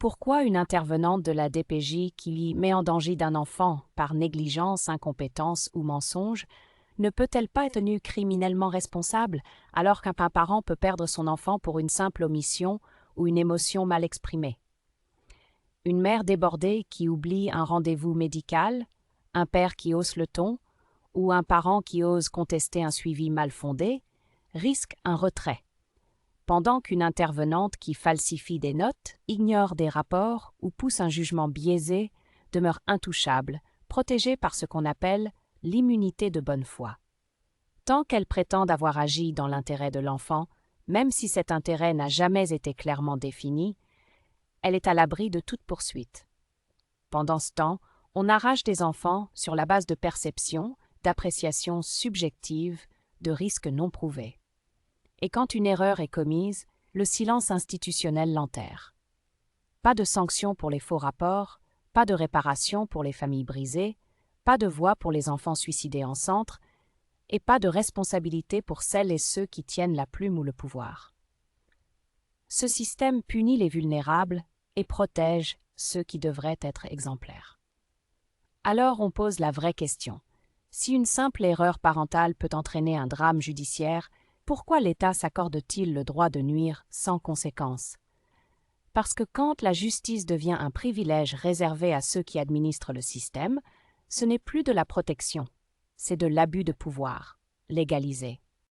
Pourquoi une intervenante de la DPJ qui met en danger d'un enfant par négligence, incompétence ou mensonge ne peut-elle pas être tenue criminellement responsable alors qu'un parent peut perdre son enfant pour une simple omission ou une émotion mal exprimée? Une mère débordée qui oublie un rendez-vous médical, un père qui hausse le ton ou un parent qui ose contester un suivi mal fondé risque un retrait, pendant qu'une intervenante qui falsifie des notes, ignore des rapports ou pousse un jugement biaisé demeure intouchable, protégée par ce qu'on appelle l'immunité de bonne foi. Tant qu'elle prétend avoir agi dans l'intérêt de l'enfant, même si cet intérêt n'a jamais été clairement défini, elle est à l'abri de toute poursuite. Pendant ce temps, on arrache des enfants sur la base de perceptions, d'appréciations subjectives, de risques non prouvés. Et quand une erreur est commise, le silence institutionnel l'enterre. Pas de sanction pour les faux rapports, pas de réparation pour les familles brisées, pas de voix pour les enfants suicidés en centre, et pas de responsabilité pour celles et ceux qui tiennent la plume ou le pouvoir. Ce système punit les vulnérables et protège ceux qui devraient être exemplaires. Alors on pose la vraie question. Si une simple erreur parentale peut entraîner un drame judiciaire, pourquoi l'État s'accorde-t-il le droit de nuire sans conséquence? Parce que quand la justice devient un privilège réservé à ceux qui administrent le système, ce n'est plus de la protection, c'est de l'abus de pouvoir, légalisé.